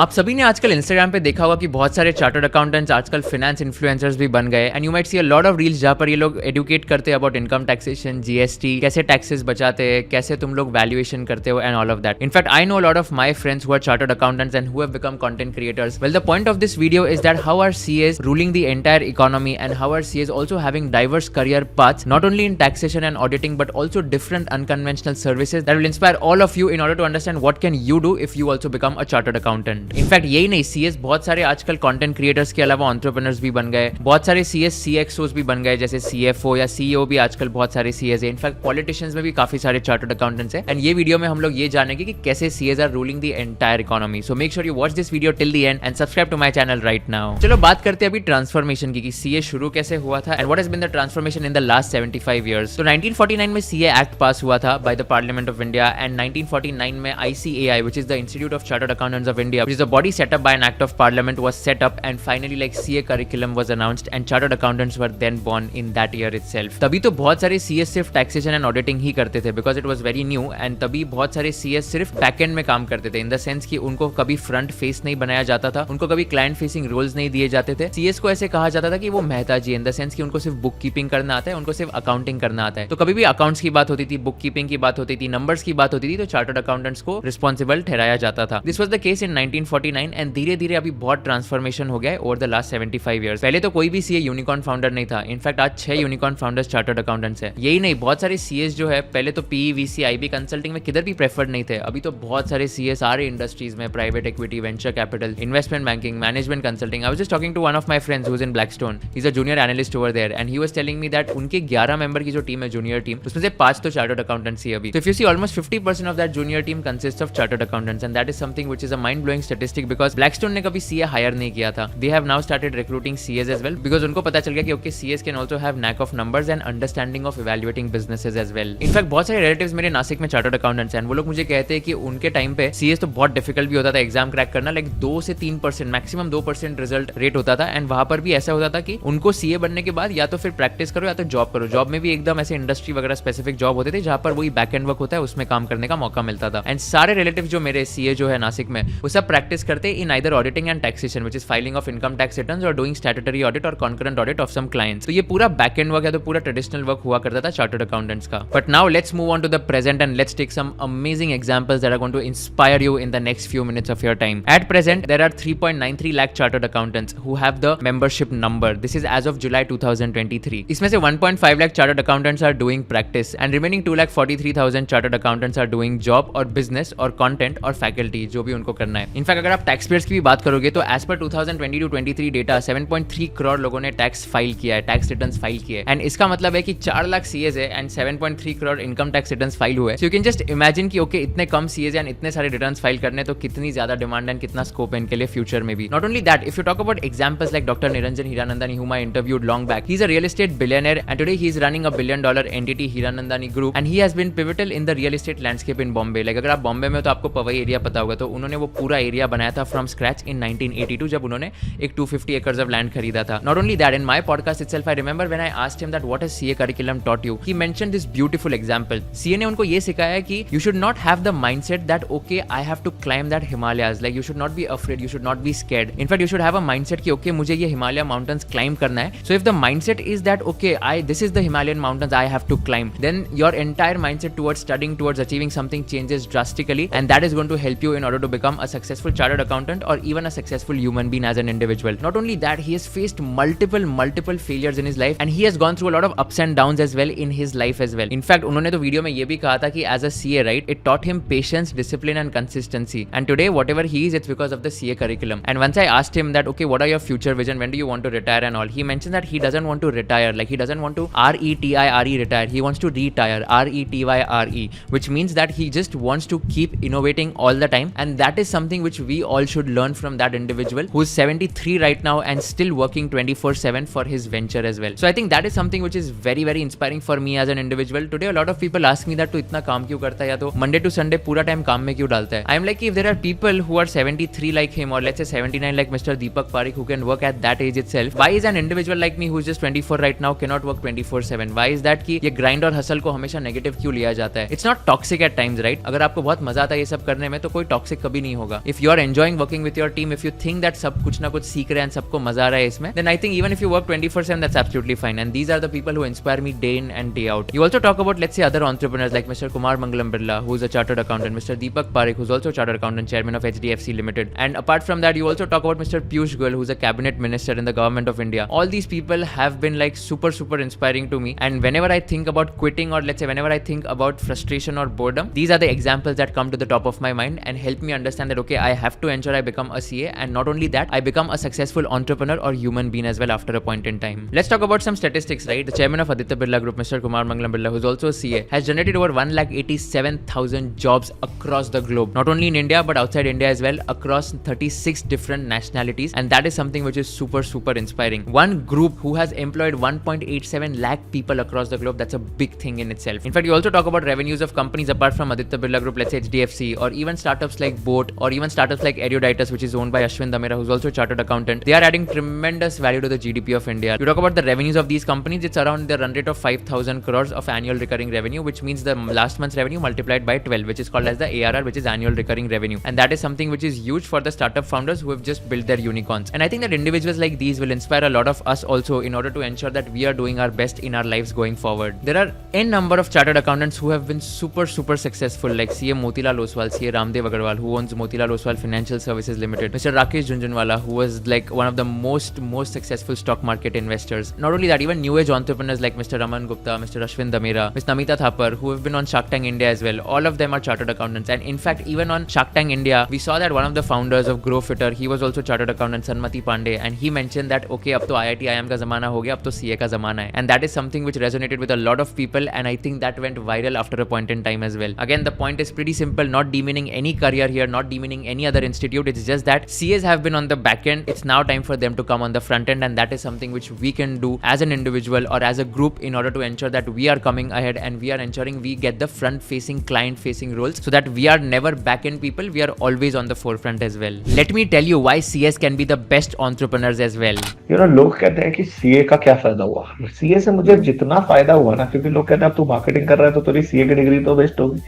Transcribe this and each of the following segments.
आप सभी ने आजकल इंस्टाग्राम पे देखा होगा कि बहुत सारे चार्टर्ड अकाउंटेंट्स आजकल फाइनेंस इन्फ्लुएंसर्स भी बन गए and you might see a lot of reels जहाँ पर ये लोग एडुकेट करते हैं अबाउट इनकम टैक्सेशन, जीएसटी, कैसे टैक्सेस बचाते हैं, कैसे तुम लोग वैल्यूएशन करते हो and all of that. In fact I know a lot of my friends who are chartered accountants and who have become content creators. Well, the point of this video is that how are CAs ruling the entire economy and how are CAs also having diverse career paths not only in taxation and auditing but also different unconventional services that will inspire all of you in order to understand what can you do if you also become a chartered accountant. In fact, यही नहीं, CS बहुत सारे आजकल content creators के अलावा entrepreneurs भी बन गए. बहुत सारे सीएस सीएक्सओस भी बन गए, जैसे सीएफओ या सीईओ भी आजकल बहुत सारे सीएस है. इनफैक्ट पॉलिटिशियंस में भी काफी सारे चार्टर्ड अकाउंटेंट्स हैं. एंड ये वीडियो में हम लोग ये जानेंगे कि कैसे CAs are ruling the entire economy. So make sure you watch this video till the end and subscribe to my channel right now. चलो बात करते हैं अभी ट्रांसफॉर्मेशन की कि सीए शुरू कैसे हुआ था and what has been the transformation in the last 75 years. तो 1949 में सीए एक्ट पास हुआ था by the parliament of India and 1949 में ICAI which is the institute of chartered accountants of India which is the body set up by an act of parliament was set up and finally like CA curriculum was announced and chartered accountants were then born in that year itself. तभी तो बहुत सारे CS सिर्फ taxation and auditing ही करते थे because it was very new and तभी बहुत सारे CS सिर्फ बैक एंड में काम करते थे इन द सेंस कि उनको कभी फ्रंट फेस नहीं बनाया जाता था, उनको कभी क्लाइंट फेसिंग रोल्स नहीं दिए जाते थे. CS को ऐसे कहा जाता था कि वो मेहता जी इन द सेंस कि उनको सिर्फ बुक कीपिंग करना आता है, उनको सिर्फ अकाउंटिंग करना आता है. तो कभी भी अकाउंट्स की बात होती थी, बुक कीपिंग की बात होती थी, नंबर्स की बात होती थी तो चार्टर्ड अकाउंटेंट्स को रिस्पॉन्सिबल ठहराया जाता था. This was the case in 1949 and धीरे धीरे अभी बहुत ट्रांसफॉर्मेशन हो गया ओवर द लास्ट 75 इयर्स. पहले तो कोई भी सीए यूनिकॉर्न फाउंडर नहीं था. इनफैक्ट आज 6 यूनिकॉर्न फाउंडर्स चार्टर्ड अकाउंटेंट्स हैं. यही नहीं, बहुत सारे सीएस जो है पहले तो पीई, वीसी, आईबी कंसल्टिंग में किधर भी प्रेफर्ड नहीं थे. अभी तो बहुत सारे सीए सारे इंडस्ट्रीज में, private equity, venture capital, investment banking, management consulting. I was just talking to one of my friends who is in Blackstone. He is a junior analyst over there and he was telling me that उनके 11 member की जो team है junior team, उसमें से 5 तो chartered accountants ही अभी. तो if you see almost 50% of that junior team consist of chartered accountants and that is something which is a mind blowing statistic because Blackstone ने कभी सीए हायर नहीं किया था. They have now started recruiting CAs as well because उनको पता चल गया कि okay CAs can also have knack of numbers and understanding of evaluating businesses as well. In fact बहुत सारे relatives मेरे नासिक में चार्टर्ड अकाउंटेंट्स हैं. वो लोग मुझे कहते हैं कि उनके टाइम पे CAs तो बहुत डिफिकल्ट भी होता था एग्जाम क्रैक करना. लाइक 2 से 3% मैक्सिमम 2% रिजल्ट रेट होता था एंड वहां पर भी ऐसा होता था कि उनको CA बनने के बाद या तो फिर प्रैक्टिस करो या तो जॉब करो. जॉब में भी एकदम ऐसे इंडस्ट्री वगैरह स्पेसिफिक जॉब होते थे जहां पर वही बैक एंड वर्क होता है, उसमें काम करने का मौका मिलता था. एंड सारे रिलेटिव जो मेरे CA जो है नासिक में वो सब प्रैक्टिस करते in either auditing and taxation which is filing of income tax returns और डूइंग स्टैट्यूटरी ऑडिट और concurrent audit of some clients. तो ये पूरा बैक एंड वर्क है, तो पूरा ट्रेडिशनल वर्क हुआ करता था चार्टर्ड अकाउंटेंट्स का. But now let's move on to the present and let's take some amazing examples that are going to inspire you in the next few minutes of your time. At present there are 3.93 lakh chartered accountants who have the membership number. This is as of July 2023. इसमें से 1.5 lakh chartered accountants are doing practice and remaining 2,43,000 chartered accountants are doing job और business और content और faculty जो भी उनको करना है. इनफैक्ट अगर आप टैक्स पेयर्स की भी बात करोगे तो एज पर 2022-23 डेटा 7.3 करोड़ लोगों ने टैक्स फाइल किया है, टैक्स रिटर्न्स फाइल किए हैं. एंड इसका मतलब है कि 4 लाख सीएस है and 7.3 crore income tax returns file हुए. So you can just imagine कि ओके इतने कम सीएस एंड इतने सारे रिटर्न्स फाइल करने तो कितनी ज्यादा डिमांड एंड कितना स्कोप है इनके लिए फ्यूचर में भी. Not only that, if you talk about examples like doctor Niranjan Hiranandani whom I interviewed long back. He is a real estate billionaire and today he is running a $1 billion entity Hiranandani Group and he has been pivotal in the real estate landscape in Bombay. Like अगर आप बॉम्बे में हो तो आपको Pawai area पता होगा, तो उन्होंने वो पूरा एरिया बनाया था फ्रॉम स्क्रैच इन 1982 जब उन्होंने एक 250 एकर्स ऑफ लैंड खरीदा था. Not only that, in my podcast itself, I remember when I asked him that what has CA curriculum taught you, he mentioned this beautiful example. CA ने उनको ये सिखाया कि you should not have the mindset that okay I have to climb that Himalayas. Like you should not be afraid, you should not be scared. In fact, you should have a mindset कि okay मुझे ये Himalaya mountains climb करना है. So if the mindset is that okay this is the Himalayan mountains I have to climb, then your entire mindset towards studying, towards achieving something changes drastically and that is going to help you in order to become a successful chartered accountant or even a successful human being as an individual. Not only that, he has faced multiple failures in his life and he has gone through a lot of ups and downs as well in his life as well. In fact, उन्होंने तो video में ये भी कहा था कि as a CA, right, it taught him patience, discipline and consistency. And today whatever he is, it's because of the CA curriculum. And once I asked him that okay what are your future vision, when do you want to retire and all, he mentioned that he doesn't want to retire, like he doesn't want to RETIRE retire, he wants to retire, RETYRE, which means that he just wants to keep innovating all the time and that is something which we all should learn from that individual who is 73 right now and still working 24/7 for his venture as well. So I think that is something which is very inspiring for me as an individual. Today a lot of people ask me that तू इतना काम क्यों करता है या तो Monday to Sunday पूरा time काम में क्यों डालता है. I am like if there are people who are 73 like him or let's say 79 like Mr. Deepak Parikh who can work at that age itself, why is an individual like me who is just 24 right now cannot work 24/7? Why is that कि ये grind और hustle को हमेशा negative क्यों लिया जाता है? It's not toxic at times, right? अगर आपको बहुत मजा आता है ये सब करने में तो कोई टॉक्सिक कभी नहीं होगा. If if you are enjoying working with your team, if you think that सब कुछ ना कुछ सीख रहे हैं and सबको मजा आ रहा है इसमें, then I think even if you work 24/7, that's absolutely fine. And these are the people who inspire me day in and day out. You also talk about, let's say, other entrepreneurs like Mr. Kumar Mangalam Birla, who's a chartered accountant, Mr. Deepak Parekh, who's also a chartered accountant, chairman of HDFC Limited. And apart from that, you also talk about Mr. Piyush Goyal, who's a cabinet minister in the government of India. All these people have been like super inspiring to me. And whenever I think about quitting, or let's say whenever I think about frustration or boredom, these are the examples that come to the top of my mind and help me understand that, okay, I have to ensure I become a CA, and not only that, I become a successful entrepreneur or human being as well after a point in time. Let's talk about some statistics, right? The chairman of Aditya Birla Group, Mr. Kumar Mangalam Birla, who's also a CA, has generated over 187,000 jobs across the globe. Not only in India, but outside India as well, across 36 different nationalities. And that is something which is super inspiring. One group who has employed 1.87 lakh people across the globe, that's a big thing in itself. In fact, you also talk about revenues of companies apart from Aditya Birla Group, let's say HDFC, or even startups like Boat, or even startups like Eruditus, which is owned by Ashwin Damera, who's also a chartered accountant. They are adding tremendous value to the GDP of India. You talk about the revenues of these companies, it's around the run rate of 5,000 crores of annual recurring revenue, which means the last month's revenue multiplied by 12, which is called as the ARR, which is annual recurring revenue. And that is something which is huge for the startup founders who have just built their unicorns. And I think that individuals like these will inspire a lot of us also in order to ensure that we are doing our best in our lives going forward. There are n number of chartered accountants who have been super successful, like CA Motilal Oswal, CA Ramdev Agarwal, who owns Motilal Oswal Financial Services Limited, Mr. Rakesh Jhunjhunwala, who was like one of the most successful stock market investors. Not only that, even new age entrepreneurs like Mr. Raman Gupta, Mr. Ashwin Damera, Ms. Namita Thapar, who have been on Shark Tank India as well. All of them are chartered accountants. And in fact, even on Shark Tank India, we saw that one of the founders of GrowFitter, he was also chartered accountant, Sanmati Pandey, and he mentioned that, okay, ab to IIT IIM ka zamana ho gaya, ab to CA ka zamana hai. And that is something which resonated with a lot of people, and I think that went viral after a point in time as well. Again, the point is pretty simple, not demeaning any career here, not demeaning any other institute. It's just that CAs have been on the back end. It's now time for them to come on the front end, and that is something which we can do as an individual or as a group in order to ensure that we are coming ahead and we are ensuring we get the front facing, client facing roles, so that we are never back end people, we are always on the forefront as well. Let me tell you why CS can be the best entrepreneurs as well. You know, लोग कहते हैं कि CA का क्या फायदा हुआ? CA से मुझे जितना फायदा हुआ ना, क्योंकि लोग कहते हैं अब तू मार्केटिंग कर रहा है तो तेरी CA की डिग्री तो वेस्ट होगी।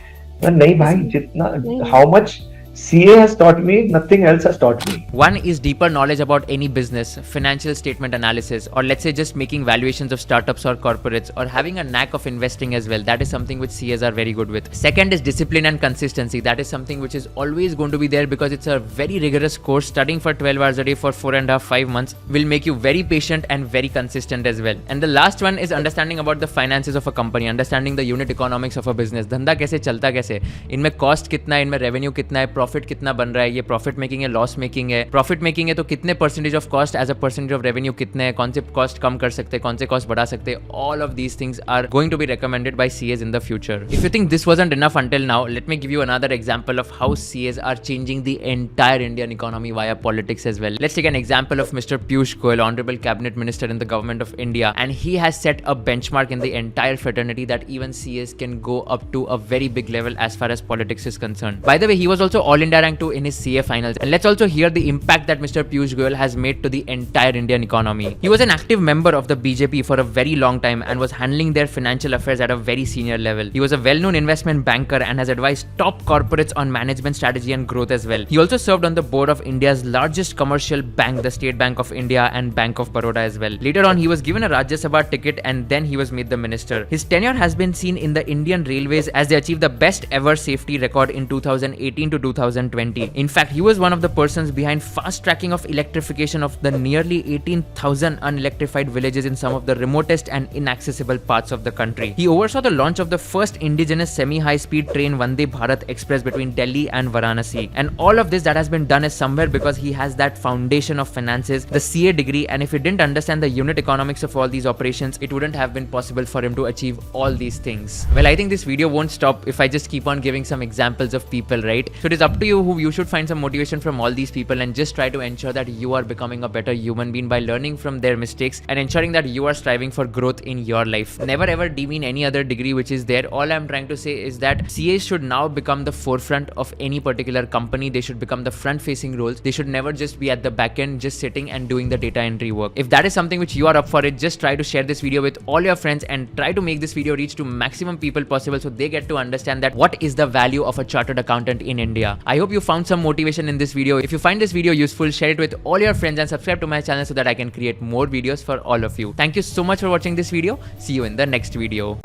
नहीं भाई, जितना how much CA has taught me, nothing else has taught me. One is deeper knowledge about any business, financial statement analysis, or let's say just making valuations of startups or corporates, or having a knack of investing as well. That is something which CAs are very good with. Second is discipline and consistency. That is something which is always going to be there because it's a very rigorous course. Studying for 12 hours a day for 4.5 months will make you very patient and very consistent as well. And the last one is understanding about the finances of a company, understanding the unit economics of a business. धंधा कैसे चलता कैसे, इनमें cost कितना है, इनमें revenue कितना है, प्रॉफिट कितना बन रहा है, ये प्रॉफिट मेकिंग है, लॉस मेकिंग है, प्रॉफिट मेकिंग है तो कितने percentage of cost as a percentage of revenue कितने हैं, कौन से कॉस्ट कम कर सकते हैं, कौन से कॉस्ट बढ़ा सकते हैं. All of these things are going to be recommended by CAs in the future. If you think this wasn't enough until now, let me give you another example of how CAs are changing the entire Indian economy via politics as well. Let's take an example of Mr. Piyush Goyal, Honorable Cabinet Minister in the government of India, and he has set a benchmark in the entire fraternity that even CAs can go up to a very big level as far as politics is concerned. By the way, he was also All India Rank 2 in his CA finals. And let's also hear the impact that Mr. Piyush Goyal has made to the entire Indian economy. He was an active member of the BJP for a very long time and was handling their financial affairs at a very senior level. He was a well-known investment banker and has advised top corporates on management strategy and growth as well. He also served on the board of India's largest commercial bank, the State Bank of India and Bank of Baroda as well. Later on, he was given a Rajya Sabha ticket and then he was made the minister. His tenure has been seen in the Indian Railways as they achieved the best ever safety record in 2018 to 2020. In fact, he was one of the persons behind fast tracking of electrification of the nearly 18,000 unelectrified villages in some of the remotest and inaccessible parts of the country. He oversaw the launch of the first indigenous semi-high-speed train Vande Bharat Express between Delhi and Varanasi. And all of this that has been done is somewhere because he has that foundation of finances, the CA degree, and if he didn't understand the unit economics of all these operations, it wouldn't have been possible for him to achieve all these things. Well, I think this video won't stop if I just keep on giving some examples of people, right? So it is up to you who you should find some motivation from all these people and just try to ensure that you are becoming a better human being by learning from their mistakes and ensuring that you are striving for growth in your life. Never ever demean any other degree which is there. All I'm trying to say is that CAs should now become the forefront of any particular company. They should become the front facing roles. They should never just be at the back end just sitting and doing the data entry work. If that is something which you are up for it, just try to share this video with all your friends and try to make this video reach to maximum people possible so they get to understand that what is the value of a chartered accountant in India. I hope you found some motivation in this video. If you find this video useful, share it with all your friends and subscribe to my channel so that I can create more videos for all of you. Thank you so much for watching this video. See you in the next video.